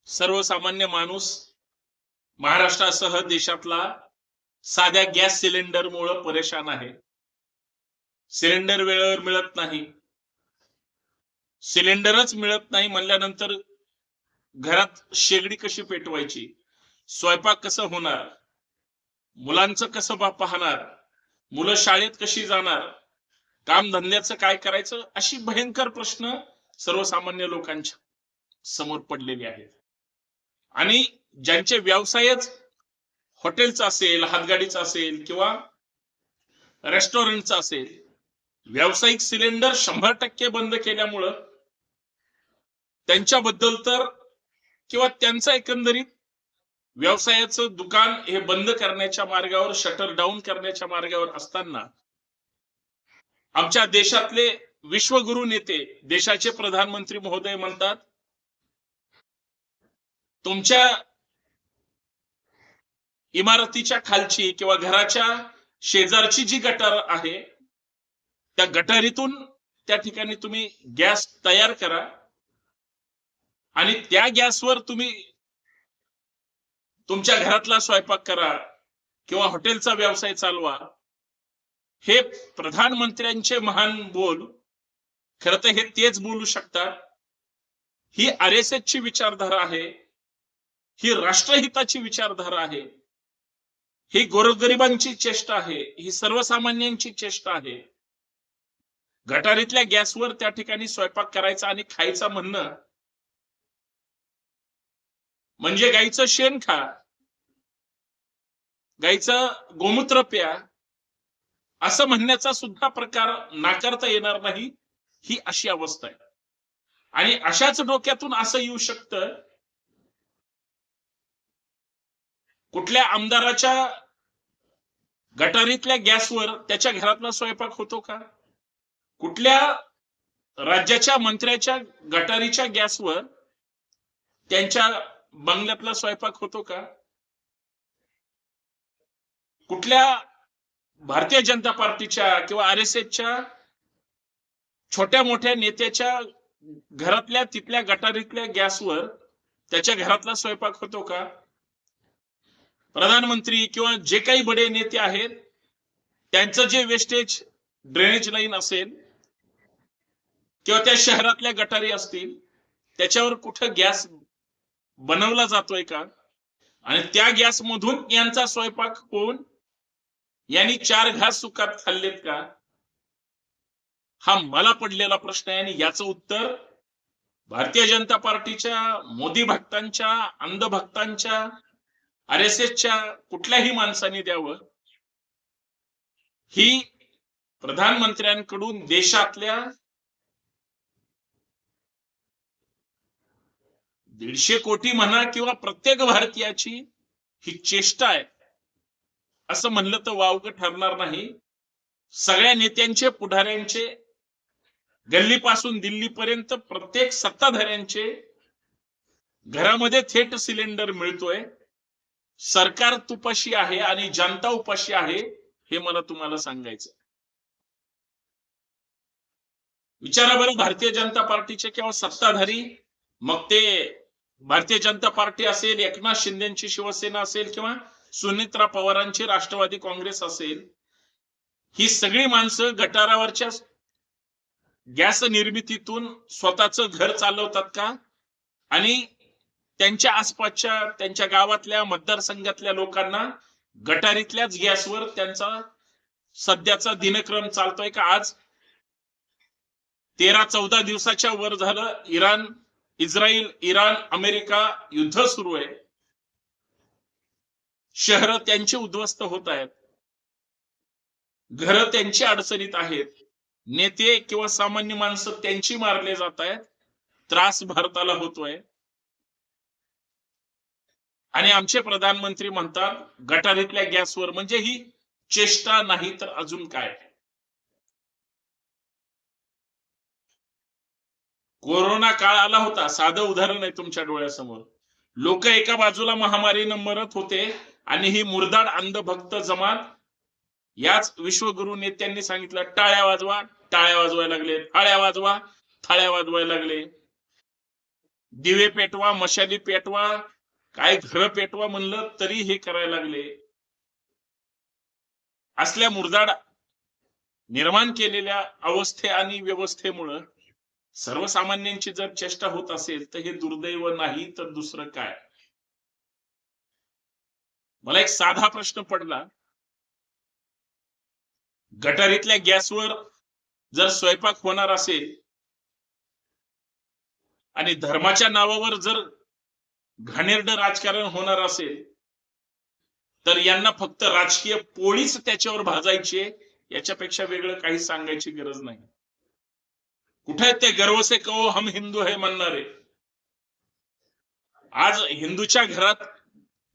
सर्वसामान्य माणूस महाराष्ट्रासह देशातला साध्या गॅस सिलेंडरमुळे परेशान आहे. सिलेंडर वेळेवर मिळत नाही. सिलेंडरच मिळत नाही म्हणल्यानंतर घरात शेगडी कशी पेटवायची, स्वयंपाक कसं होणार, मुलांचं कसं पाहणार, मुलं शाळेत कशी जाणार, काम धंद्याचं काय करायचं, अशी भयंकर प्रश्न सर्वसामान्य लोकांच्या समोर पडलेले आहेत. आणि ज्यांचे व्यवसायच हॉटेलचा असेल, हातगाडीचा असेल किंवा रेस्टॉरंटचा असेल, व्यावसायिक सिलेंडर 100% बंद केल्यामुळं त्यांच्याबद्दल तर किंवा त्यांचा एकंदरीत व्यवसायाचं दुकान हे बंद करण्याच्या मार्गावर, शटर डाऊन करण्याच्या मार्गावर असताना आमच्या देशातले विश्वगुरु नेते, देशाचे प्रधानमंत्री महोदय म्हणतात, तुमच्या इमारतीच्या खालची किंवा घराच्या शेजारची जी गटार आहे त्या गटारीतून त्या ठिकाणी तुम्ही गॅस तयार करा आणि त्या गॅसवर तुम्ही तुमच्या घरातला स्वयंपाक करा किंवा हॉटेलचा व्यवसाय चालवा. हे प्रधानमंत्र्यांचे महान बोल. खरं तर हे तेच बोलू शकतात. ही RSS ची विचारधारा आहे, ही राष्ट्रहिताची विचारधारा आहे, ही गोरगरिबांची चेष्टा आहे, ही सर्वसामान्यांची चेष्टा आहे. गटारीतल्या गॅसवर त्या ठिकाणी स्वयंपाक करायचा आणि खायचा म्हणणं म्हणजे गाईचं शेण खा, गाईचं गोमूत्र प्या, असं म्हणण्याचा सुद्धा प्रकार नाकारता येणार नाही. ही अशी अवस्था आहे. आणि अशाच डोक्यातून असं येऊ शकतं, कुठल्या आमदाराच्या गटारीतल्या गॅसवर त्याच्या घरातला स्वयंपाक होतो का? कुठल्या राज्याच्या मंत्र्याच्या गटारीच्या गॅसवर त्यांच्या बंगल्यातला स्वयंपाक होतो का? कुठल्या भारतीय जनता पार्टीच्या किंवा RSSच्या छोट्या मोठ्या नेत्याच्या घरातल्या तिथल्या गटारीतल्या गॅसवर त्याच्या घरातला स्वयंपाक होतो का? प्रधानमंत्री किंवा जे काही बडे नेते आहेत त्यांचं जे वेस्टेज ड्रेनेज लाईन असेल किंवा त्या शहरातल्या गटारी असतील त्याच्यावर कुठं गॅस बनवला जातोय का? आणि त्या गॅस मधून यांचा स्वयंपाक होऊन यांनी 4 घास सुखात खाल्लेत का? हा मला पडलेला प्रश्न आहे. आणि याचं उत्तर भारतीय जनता पार्टीच्या, मोदी भक्तांच्या, अंध भक्तांच्या, RSSच्या कुठल्याही माणसाने द्यावं. ही प्रधानमंत्र्यांकडून देशातल्या 150 कोटी म्हणा किंवा प्रत्येक भारतीयाची ही चेष्टा आहे असं म्हणलं तर वावगं ठरणार नाही. सगळ्या नेत्यांचे, पुढाऱ्यांचे, गल्लीपासून दिल्लीपर्यंत प्रत्येक सत्ताधाऱ्यांचे घरामध्ये थेट सिलेंडर मिळतोय. सरकार तुपाशी आहे आणि जनता उपाशी आहे, हे मला तुम्हाला सांगायचं. विचारा बरं, भारतीय जनता पार्टीचे किंवा सत्ताधारी, मग ते भारतीय जनता पार्टी असेल, एकनाथ शिंदेची शिवसेना असेल किंवा सुनेत्रा पवारांची राष्ट्रवादी काँग्रेस असेल, ही सगळी माणसं गटारावरच्या गॅस निर्मितीतून स्वतःचं घर चालवतात का? आणि त्यांच्या आसपासच्या, त्यांच्या गावातल्या, मतदारसंघातल्या लोकांना गटारीतल्याच गॅसवर त्यांचा सध्याचा दिनक्रम चालतोय का? आज 13-14 दिवसाच्या वर झालं इस्रायल, इराण, अमेरिका युद्ध सुरू आहे. शहरं त्यांची उद्ध्वस्त होत आहेत, घरं त्यांची अडचणीत आहेत, नेते किंवा सामान्य माणसं त्यांची मारले जात आहेत, त्रास भारताला होतोय. आणि आमचे प्रधानमंत्री म्हणतात गटारीतल्या गॅसवर. म्हणजे ही चेष्टा नाही तर अजून काय? कोरोना काळ आला होता, साधं उदाहरण आहे तुमच्या डोळ्यासमोर. लोक एका बाजूला महामारीनं मरत होते आणि ही मुरदाड अंधभक्त जमात याच विश्वगुरु नेत्यांनी सांगितलं टाळ्या वाजवा, टाळ्या वाजवायला लागले, थाळ्या वाजवा, थाळ्या वाजवायला लागले. दिवे पेटवा, मशाली पेटवा, काय घर पेटवा म्हणलं तरी हे करायला लागले. असल्या मुरदाड निर्माण केलेल्या अवस्थे आणि व्यवस्थेमुळं सर्वसामान्यांची जर चेष्टा होत असेल तर हे दुर्दैव नाही तर दुसरं काय. मला एक साधा प्रश्न पडला, गटारीतल्या गॅसवर जर स्वयंपाक होणार असेल आणि धर्माच्या नावावर जर घाणेरडं राजकारण होणार असेल तर यांना फक्त राजकीय पोळीच त्याच्यावर भाजायची, याच्यापेक्षा वेगळं काही सांगायची गरज नाही. कुठे ते गर्व से कहो हम हिंदू है म्हणणारे. आज हिंदूच्या घरात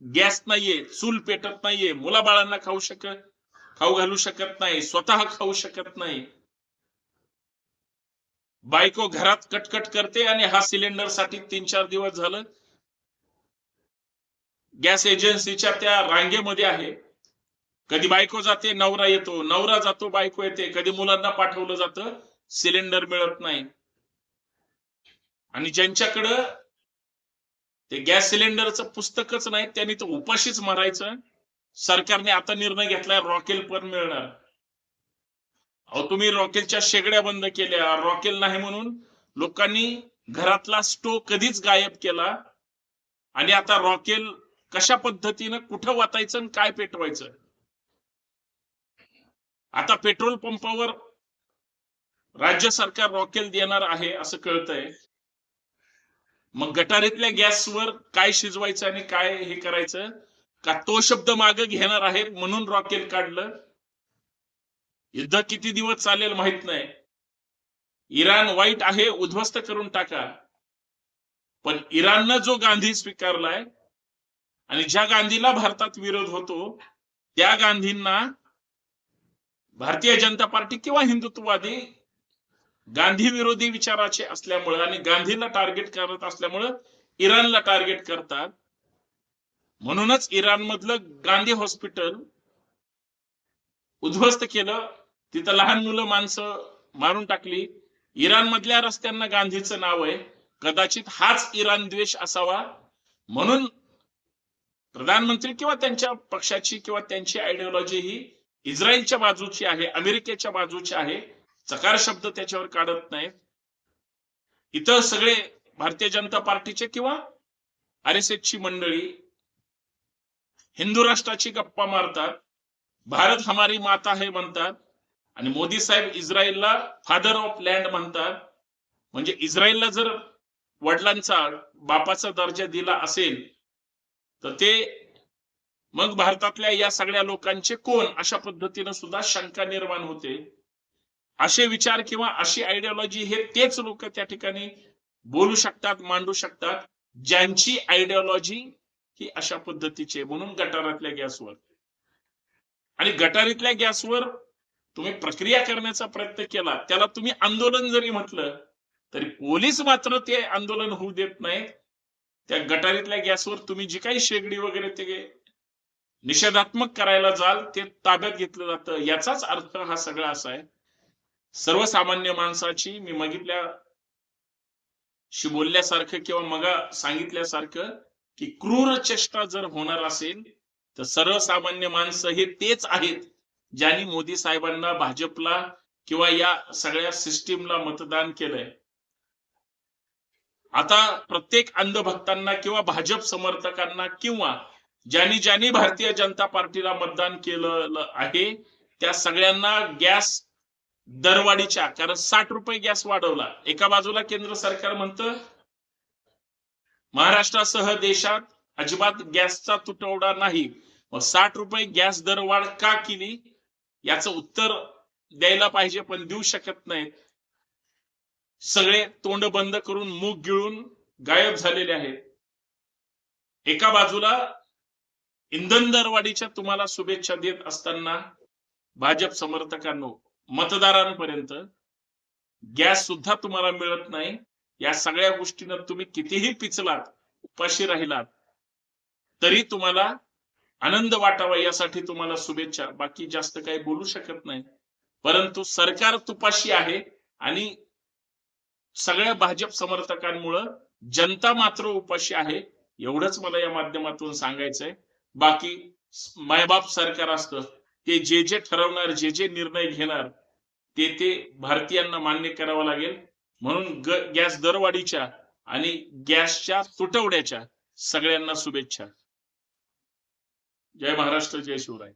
गॅस नाहीये, चूल पेटत नाहीये, मुलाबाळांना खाऊ घालू शकत नाही, स्वतः खाऊ शकत नाही. बायको घरात कटकट करते आणि हा सिलेंडर साठी 3-4 दिवस झालं गॅस एजन्सीच्या त्या रांगेमध्ये आहे. कधी बायको जाते, नवरा येतो, नवरा जातो, बायको येते, कधी मुलांना पाठवलं जातं, सिलेंडर मिळत नाही. आणि ज्यांच्याकडं ते गॅस सिलेंडरचं पुस्तकच नाही त्यांनी तर उपाशीच मरायचं. सरकारने आता निर्णय घेतलाय रॉकेल पण मिळणार. अहो तुम्ही रॉकेलच्या शेगड्या बंद केल्या, रॉकेल नाही म्हणून लोकांनी घरातला स्टोव कधीच गायब केला. आणि आता रॉकेल कशा पद्धतीनं कुठं वाटायचं आणि काय पेटवायचं. आता पेट्रोल पंपावर राज्य सरकार रॉकेल देणार आहे असं कळतंय. मग गटारीतल्या गॅसवर काय शिजवायचं आणि काय हे करायचं का तो शब्द मागे घेणार आहे म्हणून रॉकेल काढलं. युद्ध किती दिवस चालेल माहित नाही. इराण वाईट आहे, उद्ध्वस्त करून टाका. पण इराणनं जो गांधी स्वीकारलाय आणि ज्या गांधीला भारतात विरोध होतो त्या गांधींना भारतीय जनता पार्टी किंवा हिंदुत्ववादी गांधी विरोधी विचाराचे असल्यामुळे आणि गांधीला टार्गेट करत असल्यामुळे इराणला टार्गेट करतात. म्हणूनच इराण मधलं गांधी हॉस्पिटल उद्ध्वस्त केलं, तिथं लहान मुलं माणसं मारून टाकली. इराण मधल्या रस्त्यांना गांधीचं नाव आहे. कदाचित हाच इराण द्वेष असावा म्हणून प्रधानमंत्री किंवा त्यांच्या पक्षाची किंवा त्यांची आयडिओलॉजी ही इस्रायलच्या बाजूची आहे, अमेरिकेच्या बाजूची आहे. चकार शब्द त्याच्यावर काढत नाहीत. इतर सगळे भारतीय जनता पार्टीचे किंवा RSS ची मंडळी हिंदू राष्ट्राची गप्पा मारतात, भारत हमारी माता है म्हणतात आणि मोदी साहेब इस्रायलला फादर ऑफ लँड म्हणतात. म्हणजे इस्रायलला जर वडिलांचा बापाचा दर्जा दिला असेल तर ते मग भारतातल्या या सगळ्या लोकांचे कोण, अशा पद्धतीने सुद्धा शंका निर्माण होते. असे विचार किंवा अशी आयडिओलॉजी हे तेच लोक त्या ठिकाणी बोलू शकतात, मांडू शकतात ज्यांची आयडिओलॉजी ही अशा पद्धतीची. म्हणून गटारातल्या गॅसवर आणि गटारीतल्या गॅसवर तुम्ही प्रक्रिया करण्याचा प्रयत्न केला, त्याला तुम्ही आंदोलन जरी म्हटलं तरी पोलीस मात्र ते आंदोलन होऊ देत नाहीत. त्या गटारीतल्या गॅसवर तुम्ही जी काही शेगडी वगैरे ते निषेधात्मक करायला जाल ते ताब्यात घेतलं जातं. याचाच अर्थ हा सगळा असा आहे. सर्वसामान्य माणसाची मी बोलल्याशी बोलल्यासारखं किंवा मग सांगितल्यासारखं की क्रूर चेष्टा जर होणार असेल तर सर्वसामान्य माणसं हे तेच आहेत ज्यांनी मोदी साहेबांना, भाजपला किंवा या सगळ्या सिस्टीमला मतदान केलंय. आता प्रत्येक अंधभक्तांना किंवा भाजप समर्थकांना किंवा ज्यांनी भारतीय जनता पार्टीला मतदान केलं आहे त्या सगळ्यांना गॅस दरवाढीच्या, कारण 60 रुपये गॅस वाढवला. एका बाजूला केंद्र सरकार म्हणतं महाराष्ट्रासह देशात अजिबात गॅसचा तुटवडा नाही, मग 60 रुपये गॅस दरवाढ का केली याचं उत्तर द्यायला पाहिजे पण देऊ शकत नाहीत. सगळे तोंड बंद करून मूग गिळून गायब झालेले आहेत. एका बाजूला इंधन दरवाढीच्या तुम्हाला शुभेच्छा देत असताना भाजप समर्थकांनो, मतदारांपर्यंत गॅस सुद्धा तुम्हाला मिळत नाही. या सगळ्या गोष्टींना तुम्ही कितीही पिचलात, उपाशी राहिलात तरी तुम्हाला आनंद वाटावा यासाठी तुम्हाला शुभेच्छा. बाकी जास्त काही बोलू शकत नाही. परंतु सरकार तुपाशी आहे आणि सगळ्या भाजप समर्थकांमुळे जनता मात्र उपाशी आहे. एवढंच मला या माध्यमातून सांगायचंय. बाकी मायबाप सरकार असतं, ते जे जे ठरवणार, जे जे निर्णय घेणार ते भारतीयांना मान्य करावं लागेल. म्हणून गॅस दरवाढीच्या आणि गॅसच्या तुटवड्याच्या सगळ्यांना शुभेच्छा. जय महाराष्ट्र, जय शिवराय.